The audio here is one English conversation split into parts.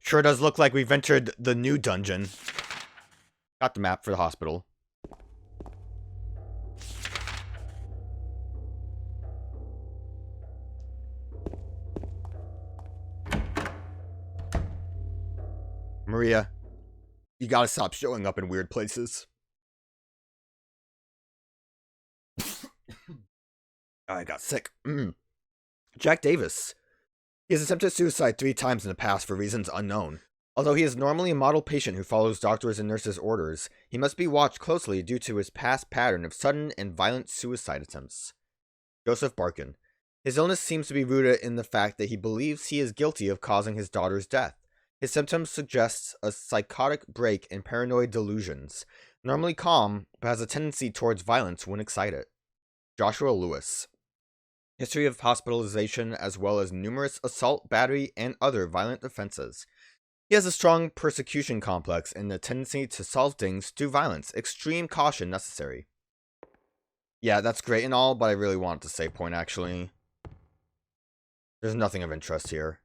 Sure does look like we've entered the new dungeon. Got the map for the hospital. Maria, you gotta stop showing up in weird places. I got sick. Jack Davis. He has attempted suicide 3 times in the past for reasons unknown. Although he is normally a model patient who follows doctors' and nurses' orders, he must be watched closely due to his past pattern of sudden and violent suicide attempts. Joseph Barkin. His illness seems to be rooted in the fact that he believes he is guilty of causing his daughter's death. His symptoms suggest a psychotic break and paranoid delusions. Normally calm, but has a tendency towards violence when excited. Joshua Lewis. History of hospitalization as well as numerous assault, battery, and other violent offenses. He has a strong persecution complex and a tendency to solve things through violence. Extreme caution necessary. Yeah, that's great and all, but I really wanted to save point, actually. There's nothing of interest here.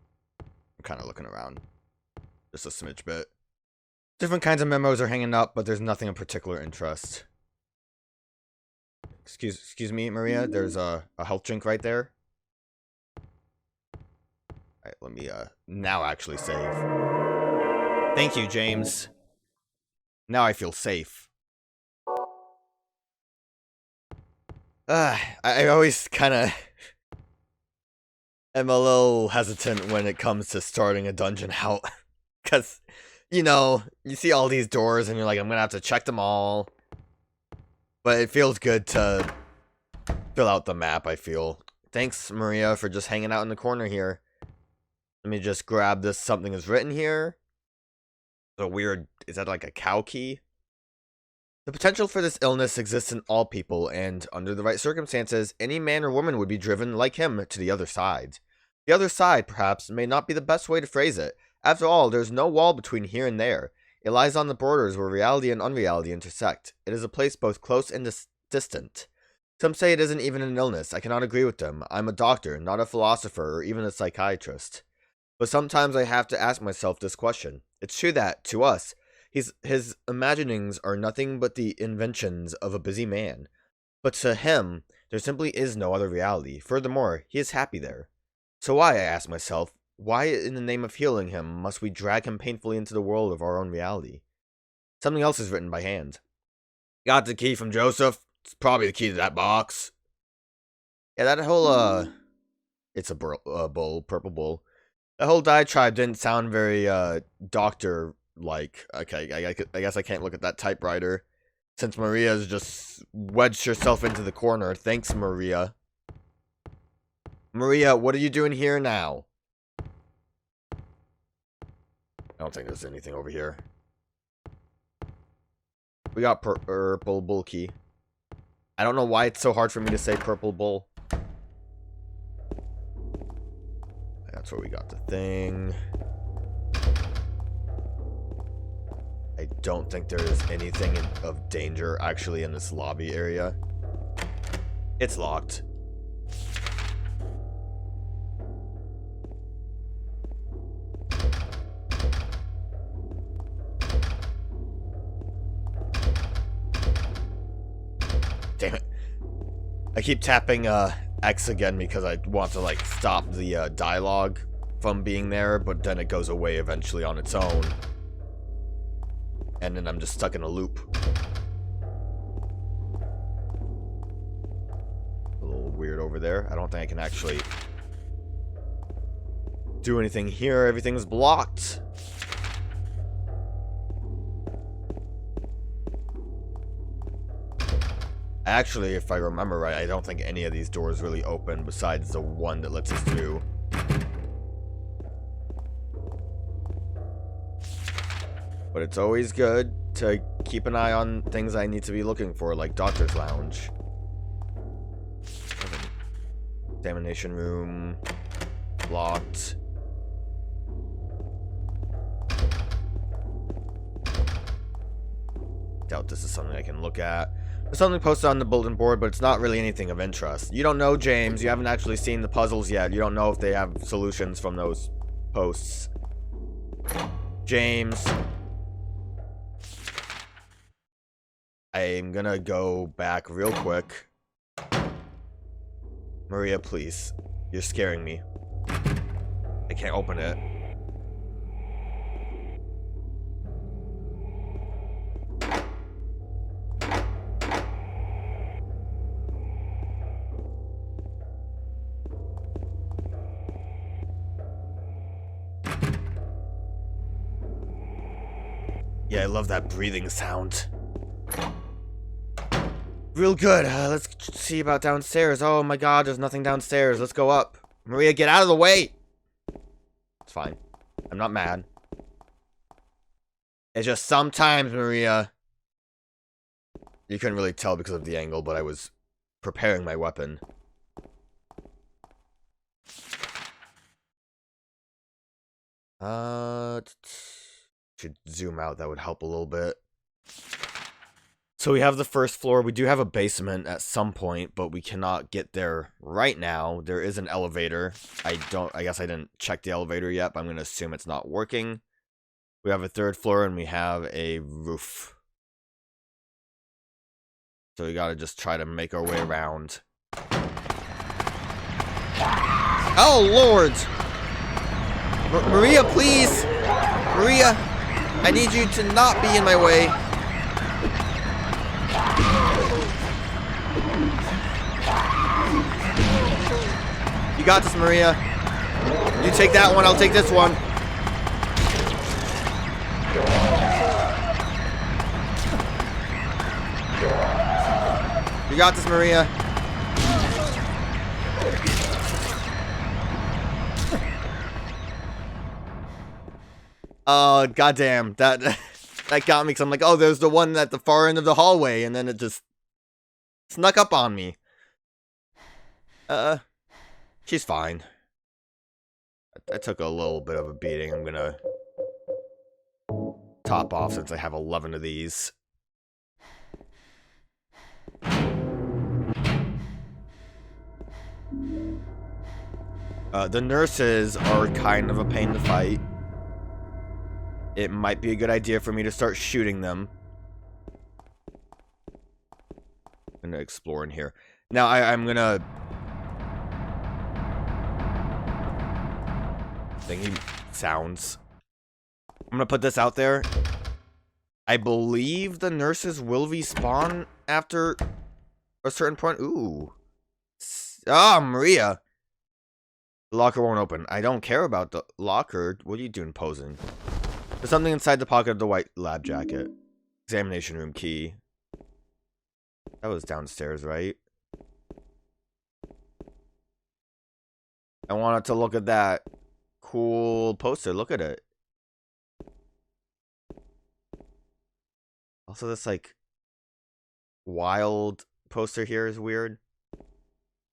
I'm kind of looking around. Just a smidge bit. Different kinds of memos are hanging up, but there's nothing of particular interest. Excuse me, Maria. There's a health drink right there. Alright, let me now actually save. Thank you, James. Now I feel safe. I always kind of am a little hesitant when it comes to starting a dungeon out. Because, you know, you see all these doors and you're like, I'm going to have to check them all. But it feels good to fill out the map, I feel. Thanks, Maria, for just hanging out in the corner here. Let me just grab this. Something is written here. A weird... Is that like a cow key? The potential for this illness exists in all people, and under the right circumstances, any man or woman would be driven, like him, to the other side. The other side, perhaps, may not be the best way to phrase it. After all, there's no wall between here and there. It lies on the borders where reality and unreality intersect. It is a place both close and distant. Some say it isn't even an illness. I cannot agree with them. I'm a doctor, not a philosopher or even a psychiatrist. But sometimes I have to ask myself this question. It's true that, to us, his imaginings are nothing but the inventions of a busy man. But to him, there simply is no other reality. Furthermore, he is happy there. So why, I ask myself, why in the name of healing him must we drag him painfully into the world of our own reality? Something else is written by hand. Got the key from Joseph? It's probably the key to that box. Yeah, that whole, it's a bull, purple bull. The whole diatribe didn't sound very, doctor-like. Okay, I guess I can't look at that typewriter. Since Maria's just wedged herself into the corner. Thanks, Maria. Maria, what are you doing here now? I don't think there's anything over here. We got purple bull key. I don't know why it's so hard for me to say purple bull. That's where we got the thing. I don't think there is anything of danger actually in this lobby area. It's locked. Damn it. I keep tapping X again because I want to like stop the dialogue from being there, but then it goes away eventually on its own. And then I'm just stuck in a loop. A little weird over there. I don't think I can actually do anything here. Everything's blocked. Actually, if I remember right, I don't think any of these doors really open besides the one that lets us through. But it's always good to keep an eye on things I need to be looking for, like Doctor's Lounge. Examination room. Locked. Doubt this is something I can look at. There's something posted on the bulletin board, but it's not really anything of interest. You don't know, James. You haven't actually seen the puzzles yet. You don't know if they have solutions from those posts. James. I'm gonna go back real quick. Maria, please. You're scaring me. I can't open it. Yeah, I love that breathing sound. Real good. Let's see about downstairs. Oh my god, there's nothing downstairs. Let's go up. Maria, get out of the way! It's fine. I'm not mad. It's just sometimes, Maria... You couldn't really tell because of the angle, but I was preparing my weapon. Should zoom out, that would help a little bit. So we have the first floor. We do have a basement at some point, but we cannot get there right now. There is an elevator. I guess I didn't check the elevator yet, but I'm going to assume it's not working. We have a third floor and we have a roof. So we got to just try to make our way around. Oh, Lord! Maria, please! Maria, I need you to not be in my way. You got this, Maria. You take that one, I'll take this one. You got this, Maria. Oh, goddamn. That got me, because I'm like, oh, there's the one at the far end of the hallway, and then it just snuck up on me. She's fine. I took a little bit of a beating. I'm gonna top off since I have 11 of these. The nurses are kind of a pain to fight. It might be a good idea for me to start shooting them. I'm gonna explore in here. Now, I'm gonna... Thingy sounds. I'm gonna put this out there. I believe the nurses will respawn after a certain point. Ooh. Ah, Maria. The locker won't open. I don't care about the locker. What are you doing posing? There's something inside the pocket of the white lab jacket. Examination room key. That was downstairs, right? I wanted to look at that cool poster. Look at it. Also, this, like, wild poster here is weird.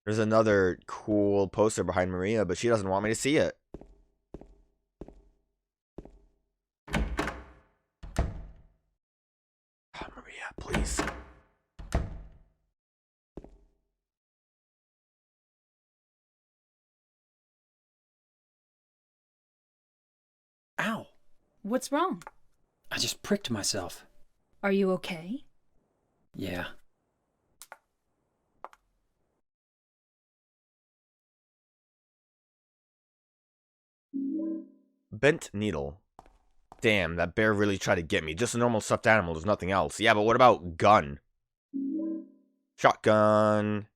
There's another cool poster behind Maria, but she doesn't want me to see it. Oh, Maria, please. Ow. What's wrong? I just pricked myself. Are you okay? Yeah. Bent needle. Damn, that bear really tried to get me. Just a normal stuffed animal, there's nothing else. Yeah, but what about gun? Shotgun.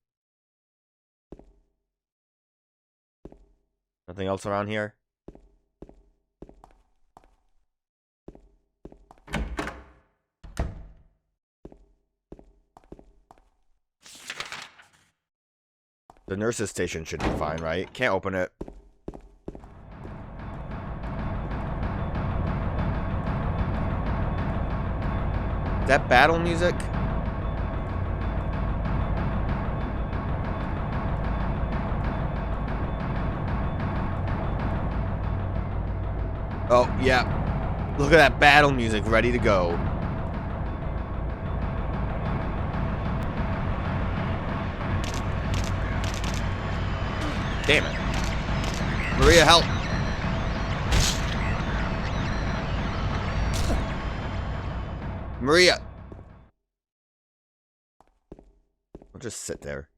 Nothing else around here? The nurse's station should be fine, right? Can't open it. That battle music? Oh, yeah. Look at that battle music ready to go. Damn it. Maria, help. Maria. I'll just sit there.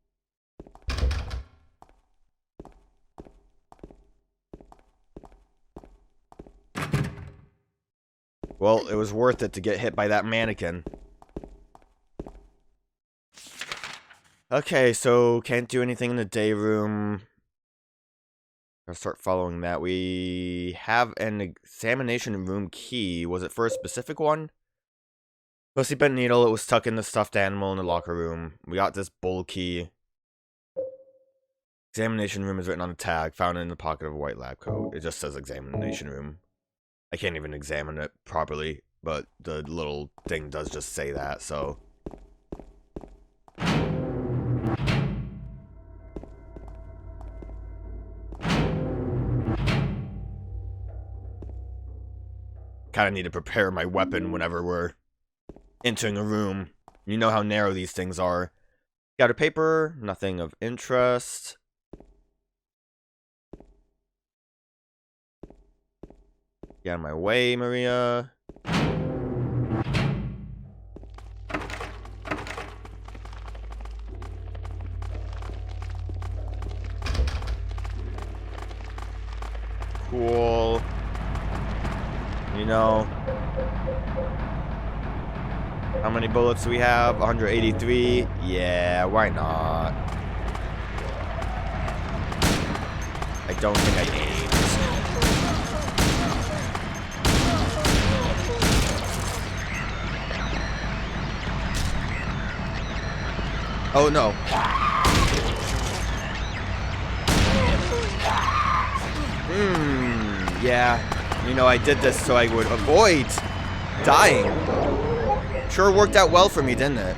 Well, it was worth it to get hit by that mannequin. Okay, so can't do anything in the day room. I'll start following that. We have an examination room key. Was it for a specific one? Mostly bent needle. It was stuck in the stuffed animal in the locker room. We got this bowl key. Examination room is written on the tag. Found in the pocket of a white lab coat. It just says examination room. I can't even examine it properly, but the little thing does just say that, so. Kinda need to prepare my weapon whenever we're entering a room. You know how narrow these things are. Got a paper, nothing of interest. Get out of my way, Maria. Cool. You know, how many bullets do we have? 183. Yeah, why not? I don't think I aimed. Oh no. Yeah. You know, I did this so I would avoid dying. Sure worked out well for me, didn't it?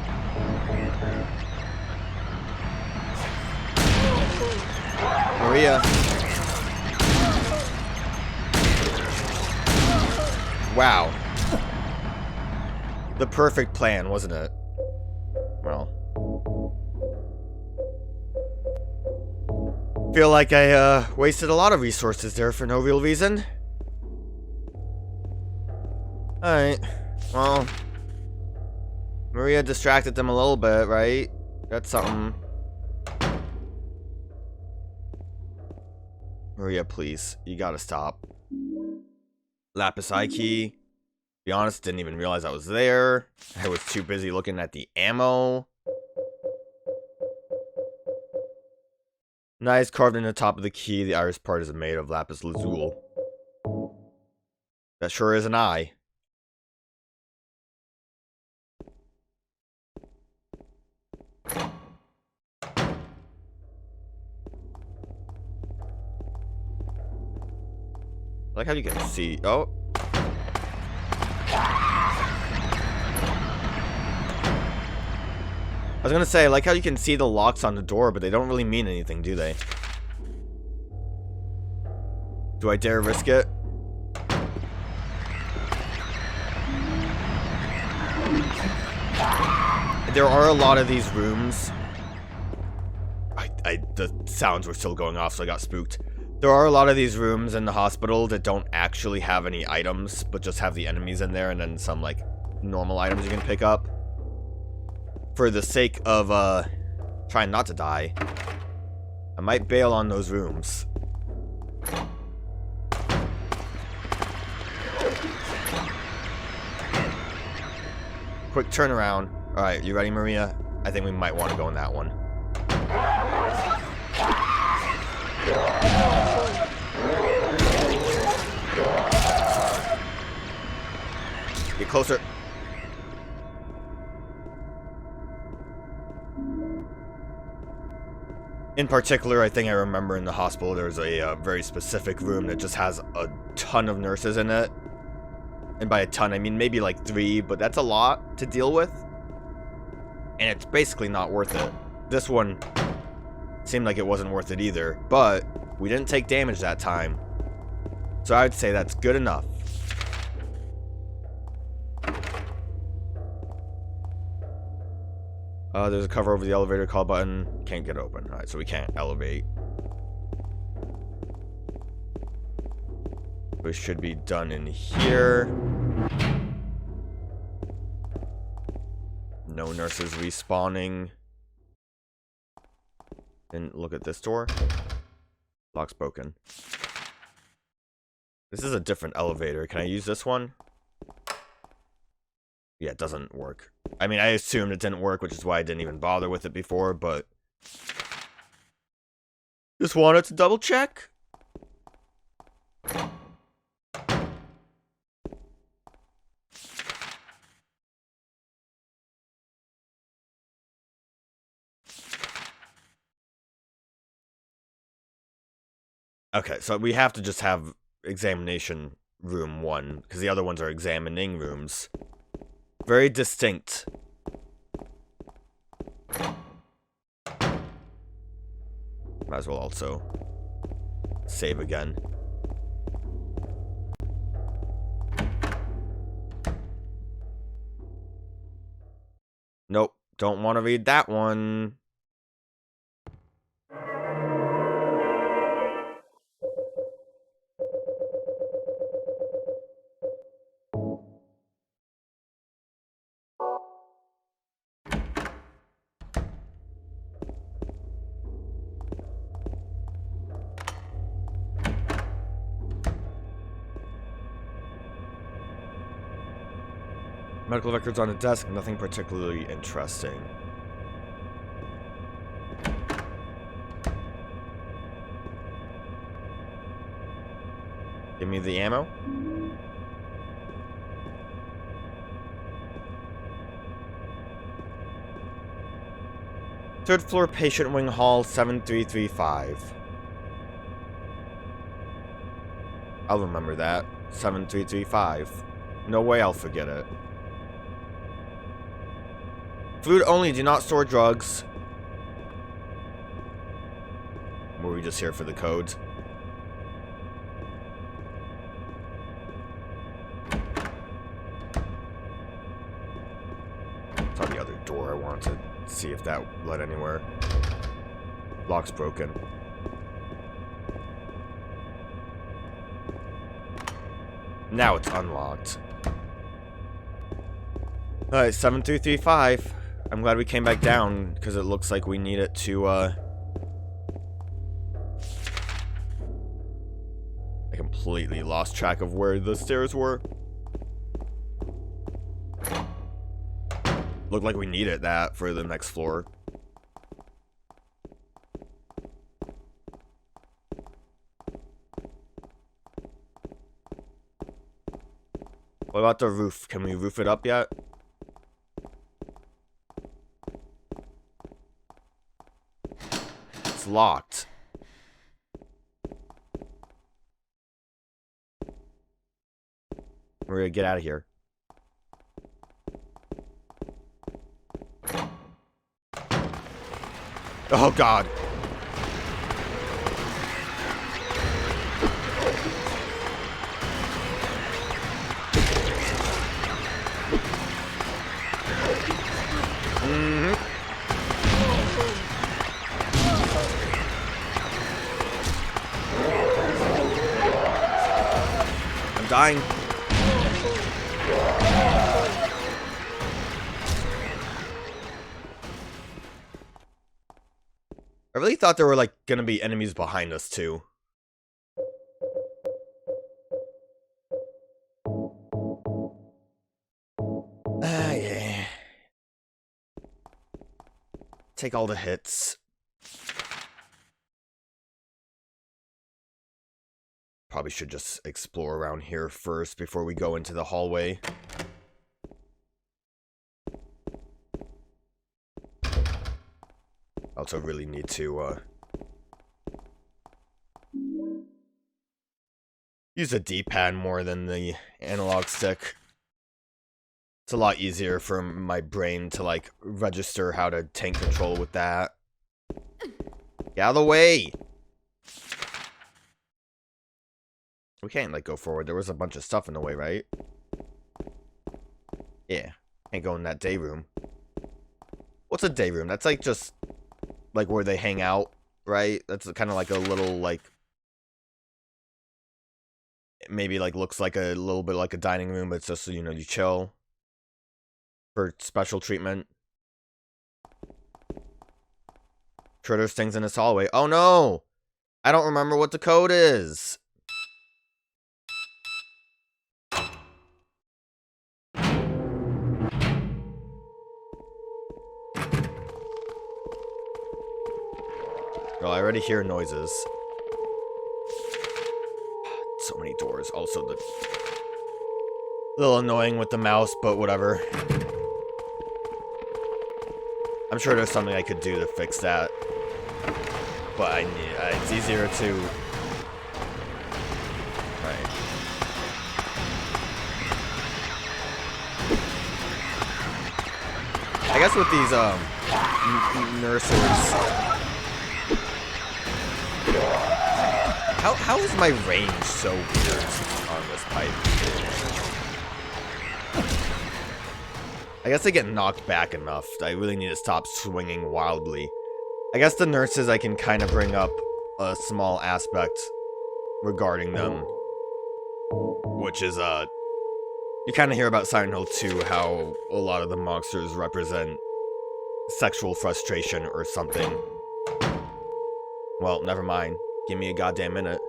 Maria. Wow. The perfect plan, wasn't it? Well. Feel like I wasted a lot of resources there for no real reason. Alright. Well, Maria distracted them a little bit, right? That's something. Maria, please. You gotta stop. Lapis psyche. Be honest, didn't even realize I was there. I was too busy looking at the ammo. Nice carved in the top of the key. The iris part is made of lapis lazuli. That sure is an eye. I like how you can see. Oh. I was gonna say, I like how you can see the locks on the door, but they don't really mean anything, do they? Do I dare risk it? There are a lot of these rooms. The sounds were still going off, so I got spooked. There are a lot of these rooms in the hospital that don't actually have any items, but just have the enemies in there and then some, like, normal items you can pick up. For the sake of, trying not to die, I might bail on those rooms. Quick turnaround. Alright, you ready, Maria? I think we might want to go in that one. Get closer. In particular, I think I remember in the hospital there's a very specific room that just has a ton of nurses in it. And by a ton, I mean maybe like 3, but that's a lot to deal with. And it's basically not worth it. This one seemed like it wasn't worth it either, but we didn't take damage that time. So I would say that's good enough. There's a cover over the elevator call button. Can't get open. Alright, so we can't elevate. We should be done in here. No nurses respawning. And look at this door. Lock's broken. This is a different elevator. Can I use this one? Yeah, it doesn't work. I mean, I assumed it didn't work, which is why I didn't even bother with it before, but... just wanted to double check. Okay, so we have to just have examination room 1, because the other ones are examining rooms. Very distinct. Might as well also save again. Nope, don't want to read that one. Medical records on a desk, nothing particularly interesting. Give me the ammo. Third floor, patient wing hall, 7335. I'll remember that. 7335. No way I'll forget it. Food only, do not store drugs. Were we just here for the codes? Saw the other door. I wanted to see if that led anywhere. Lock's broken. Now it's unlocked. Alright, 7335. I'm glad we came back down, because it looks like we need it to, I completely lost track of where the stairs were. Looked like we needed that for the next floor. What about the roof? Can we roof it up yet? It's locked. We're gonna get out of here. Oh God. I'm dying. I really thought there were, like, gonna be enemies behind us, too. Yeah. Take all the hits. Probably should just explore around here first before we go into the hallway. Also really need to, use the D-pad more than the analog stick. It's a lot easier for my brain to, like, register how to tank control with that. Get out of the way! We can't, like, go forward. There was a bunch of stuff in the way, right? Yeah. Can't go in that day room. What's a day room? That's, like, just... like, where they hang out, right? That's kind of like a little, like... maybe like looks like a little bit like a dining room, but it's just, you know, you chill for special treatment. Sure, there's things in this hallway. Oh no! I don't remember what the code is. Well, I already hear noises. So many doors. Also, a little annoying with the mouse, but whatever. I'm sure there's something I could do to fix that. But I need, it's easier to... Right. I guess with these, nurses... How is my range so weird on this pipe? I guess I get knocked back enough. I really need to stop swinging wildly. I guess the nurses, I can kind of bring up a small aspect regarding them. Which is, you kind of hear about Silent Hill 2, how a lot of the monsters represent sexual frustration or something. Well, never mind. Give me a goddamn minute.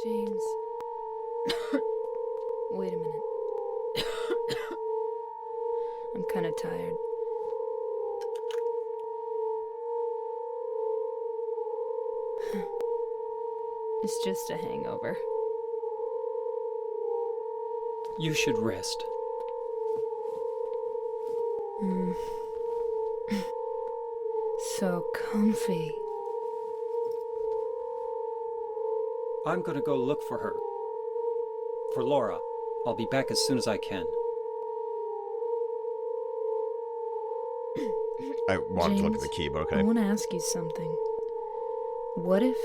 James. Wait a minute. I'm kind of tired. It's just a hangover. You should rest. So comfy. I'm gonna go look for her. For Laura. I'll be back as soon as I can. I wanted to look at James, the key, but okay. I want to ask you something. What if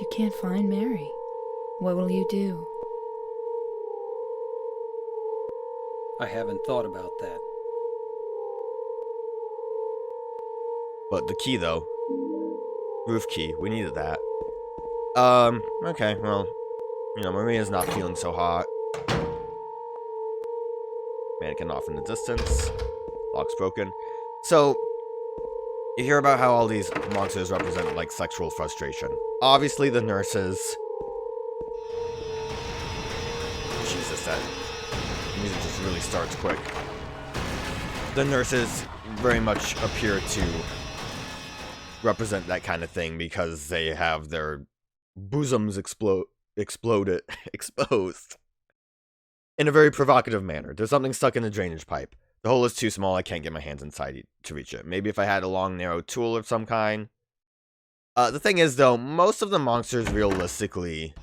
you can't find Mary? What will you do? I haven't thought about that. But the key, though. Roof key. We needed that. Okay, well, you know, Maria's not feeling so hot. Mannequin off in the distance. Lock's broken. So, you hear about how all these monsters represent, like, sexual frustration. Obviously, the nurses... Jesus, that music just really starts quick. The nurses very much appear to represent that kind of thing because they have their bosoms exposed in a very provocative manner. There's something stuck in the drainage pipe. The hole is too small, I can't get my hands inside to reach it. Maybe if I had a long, narrow tool of some kind. The thing is, though, most of the monsters realistically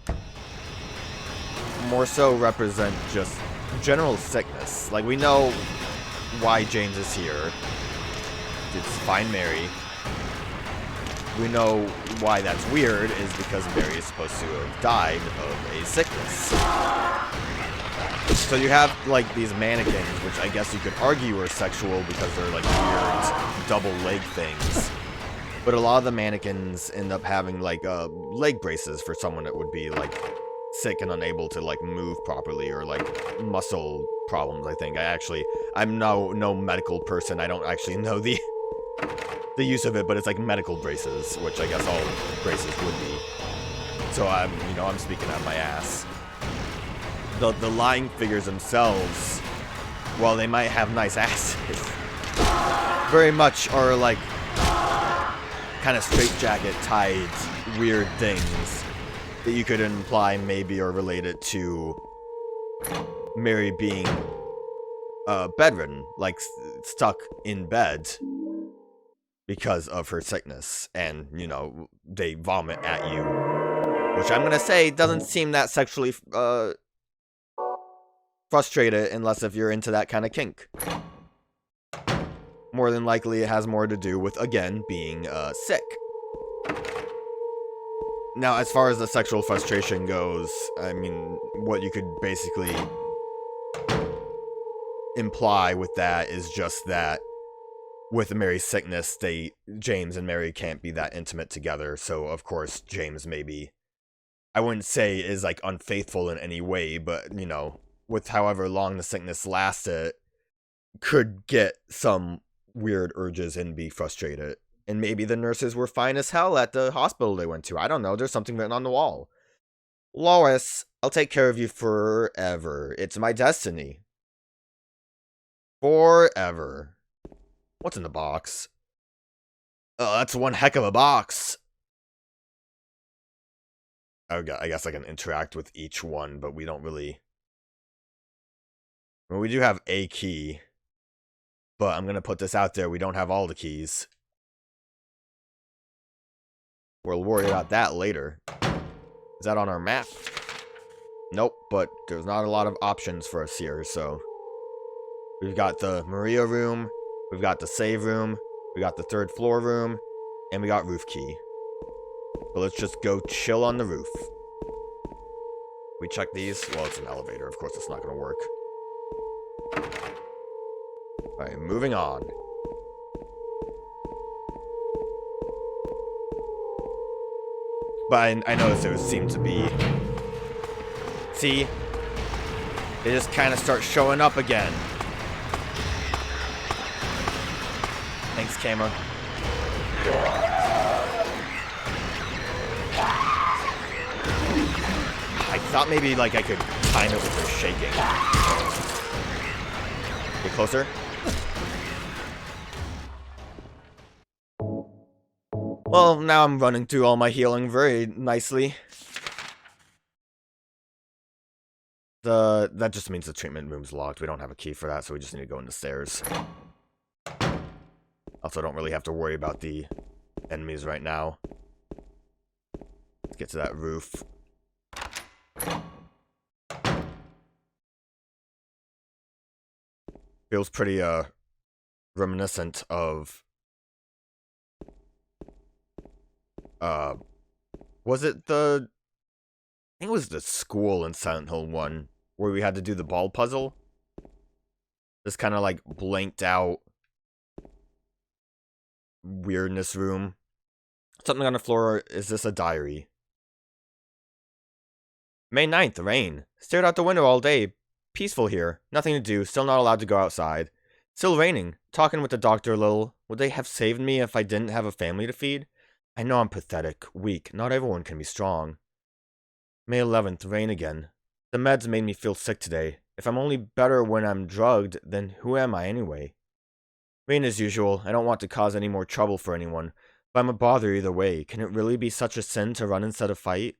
more so represent just general sickness. Like, we know why James is here. It's find Mary. We know why that's weird is because Mary is supposed to have died of a sickness. So you have, like, these mannequins, which I guess you could argue are sexual because they're, like, weird double leg things. But a lot of the mannequins end up having, like, leg braces for someone that would be, like, sick and unable to, like, move properly, or, like, muscle problems, I think. I'm no medical person. I don't actually know the use of it, but it's like medical braces, which I guess all braces would be. So I'm speaking out of my ass. The lying figures themselves, while they might have nice asses, very much are like kind of straitjacket tied weird things that you could imply maybe are related to Mary being bedridden, like stuck in bed because of her sickness, and, you know, they vomit at you, which I'm gonna say doesn't seem that sexually frustrated unless if you're into that kind of kink. More than likely it has more to do with, again, being sick. Now, as far as the sexual frustration goes, I mean, what you could basically imply with that is just that with Mary's sickness, James and Mary can't be that intimate together. So of course James maybe, I wouldn't say is like unfaithful in any way, but you know, with however long the sickness lasted, could get some weird urges and be frustrated. And maybe the nurses were fine as hell at the hospital they went to. I don't know. There's something written on the wall. Lois, I'll take care of you forever. It's my destiny. Forever. What's in the box? Oh, that's one heck of a box. Okay, I guess I can interact with each one, but we don't really... Well, we do have a key. But I'm going to put this out there. We don't have all the keys. We'll worry about that later. Is that on our map? Nope, but there's not a lot of options for us here, so... We've got the Maria room, we've got the save room, we got the 3rd floor room, and we got roof key. So let's just go chill on the roof. We check these? Well, it's an elevator. Of course it's not going to work. Alright, moving on. But I noticed it seemed to be... See? They just kind of start showing up again. Thanks, camera. I thought maybe like I could time it with her shaking. Get closer. Well, now I'm running through all my healing very nicely. That just means the treatment room's locked. We don't have a key for that, so we just need to go in the stairs. Also, don't really have to worry about the enemies right now. Let's get to that roof. Feels pretty, reminiscent of... was it the... I think it was the school in Silent Hill 1, where we had to do the ball puzzle. This kind of, like, blanked out... weirdness room. Something on the floor. Is this a diary? May 9th, rain. Stared out the window all day. Peaceful here. Nothing to do. Still not allowed to go outside. Still raining. Talking with the doctor a little. Would they have saved me if I didn't have a family to feed? I know I'm pathetic, weak. Not everyone can be strong. May 11th, rain again. The meds made me feel sick today. If I'm only better when I'm drugged, then who am I anyway? Rain as usual. I don't want to cause any more trouble for anyone, but I'm a bother either way. Can it really be such a sin to run instead of fight?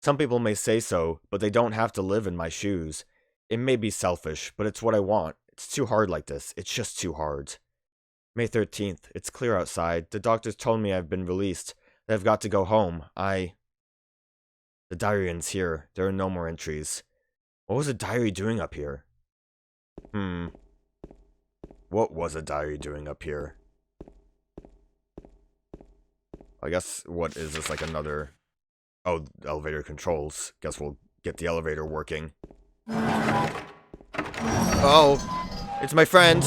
Some people may say so, but they don't have to live in my shoes. It may be selfish, but it's what I want. It's too hard like this. It's just too hard. May 13th. It's clear outside. The doctors told me I've been released, that I've got to go home. The diary ends here. There are no more entries. What was a diary doing up here? What was a diary doing up here? I guess, what is this, like another... Oh, elevator controls. Guess we'll get the elevator working. Oh! It's my friend!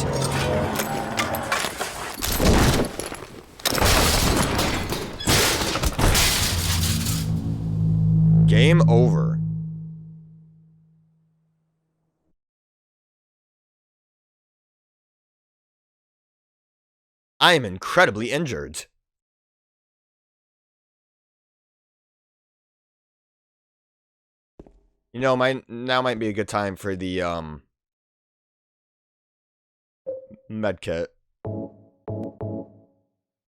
Game over. I am incredibly injured. You know, now might be a good time for the, medkit.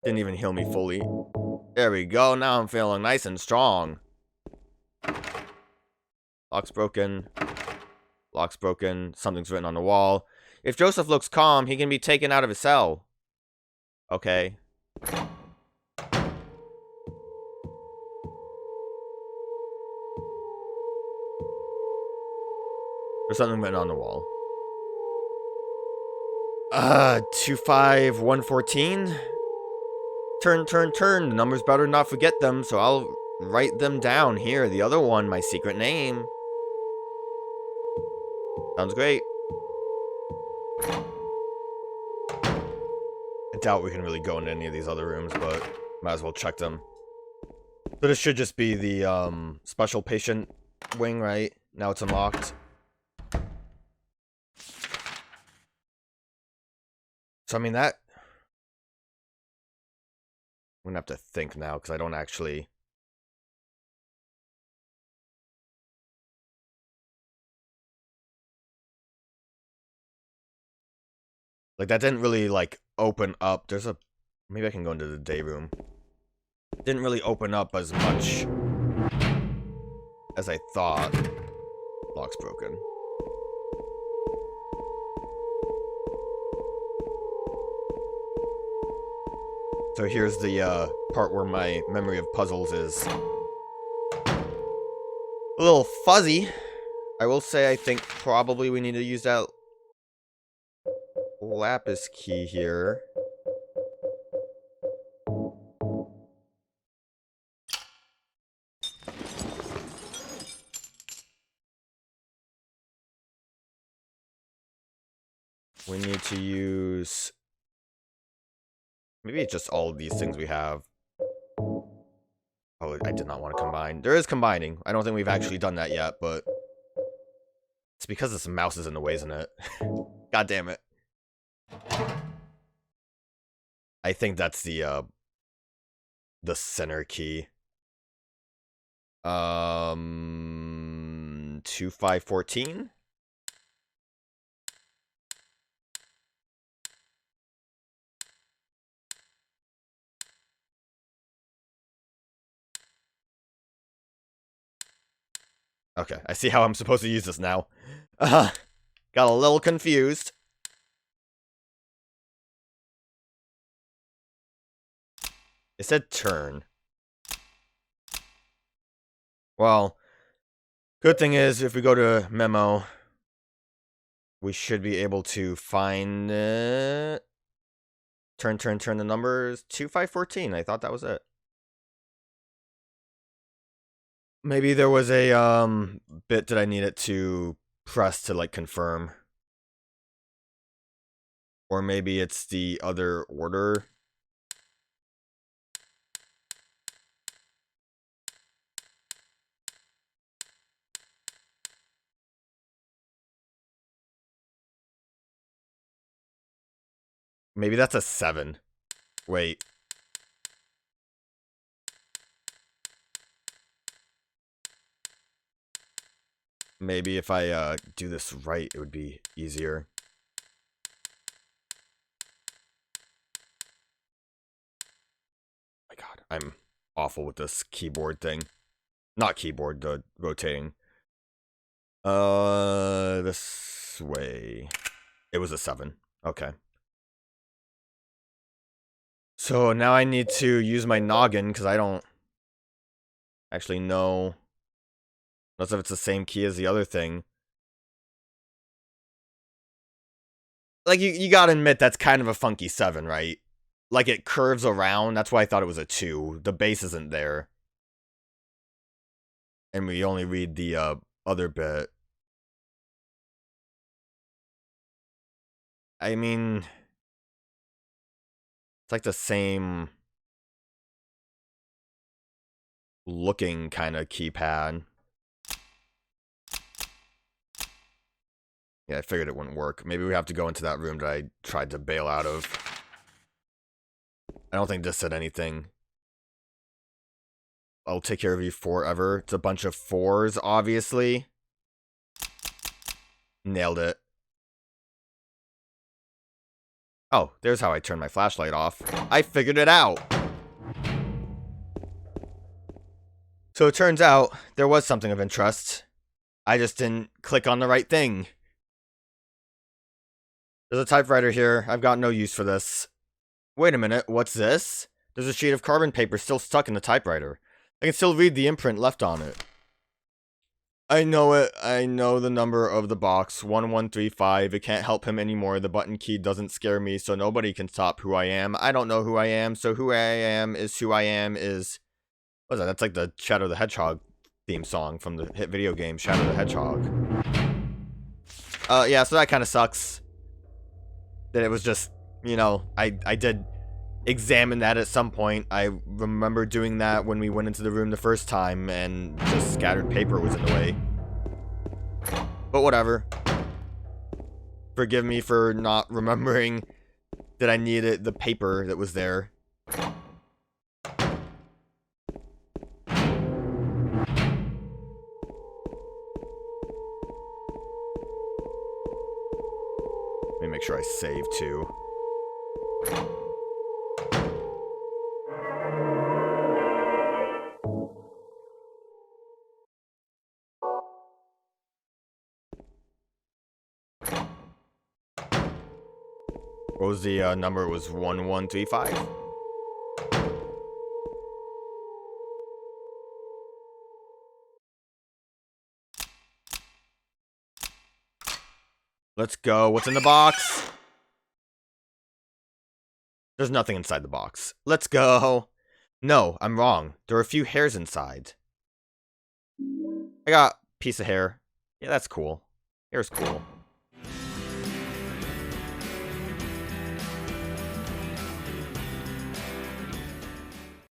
Didn't even heal me fully. There we go, now I'm feeling nice and strong. Lock's broken. Lock's broken. Something's written on the wall. If Joseph looks calm, he can be taken out of his cell. Okay. There's something written on the wall. 25114. Turn. The numbers better not forget them, so I'll write them down here. The other one, my secret name. Sounds great. I doubt we can really go into any of these other rooms, but might as well check them. So this should just be the special patient wing, right? Now it's unlocked. So I mean that... I'm gonna have to think now, because I don't actually... Like, that didn't really, like, open up. There's a... Maybe I can go into the day room. Didn't really open up as much as I thought. Lock's broken. So here's the part where my memory of puzzles is a little fuzzy. I will say I think probably we need to use that lapis key here. We need to use... Maybe it's just all of these things we have. Oh, I did not want to combine. There is combining. I don't think we've actually done that yet, but... It's because this mouse is in the way, isn't it? God damn it. I think that's the center key. 2514? Okay, I see how I'm supposed to use this now. Got a little confused. It said turn. Well, good thing is, if we go to memo, we should be able to find it. Turn the numbers. 2514. I thought that was it. Maybe there was a bit that I needed to press to like confirm. Or maybe it's the other order. Maybe that's a 7. Wait. Maybe if I do this right, it would be easier. My God, I'm awful with this keyboard thing. Not keyboard, the rotating. This way. It was a 7. Okay. So now I need to use my noggin, because I don't actually know. Unless if it's the same key as the other thing. Like, you gotta admit, that's kind of a funky 7, right? Like, it curves around. That's why I thought it was a 2. The base isn't there. And we only read the other bit. I mean... It's like the same... looking kind of keypad. Yeah, I figured it wouldn't work. Maybe we have to go into that room that I tried to bail out of. I don't think this said anything. I'll take care of you forever. It's a bunch of 4s, obviously. Nailed it. Oh, there's how I turn my flashlight off. I figured it out. So it turns out there was something of interest. I just didn't click on the right thing. There's a typewriter here. I've got no use for this. Wait a minute, what's this? There's a sheet of carbon paper still stuck in the typewriter. I can still read the imprint left on it. I know it. I know the number of the box. 1135. It can't help him anymore. The button key doesn't scare me, so nobody can stop who I am. I don't know who I am, so who I am is who I am is... What is that? That's like the Shadow the Hedgehog theme song from the hit video game Shadow the Hedgehog. Yeah, so that kind of sucks. that it was just, you know, I did examine that at some point. I remember doing that when we went into the room the first time, and just scattered paper was in the way. But whatever. Forgive me for not remembering that I needed the paper that was there. Let me make sure I save too. What was the number? It was 1135. Let's go. What's in the box? There's nothing inside the box. Let's go. No, I'm wrong. There are a few hairs inside. I got a piece of hair. Yeah, that's cool. Hair's cool.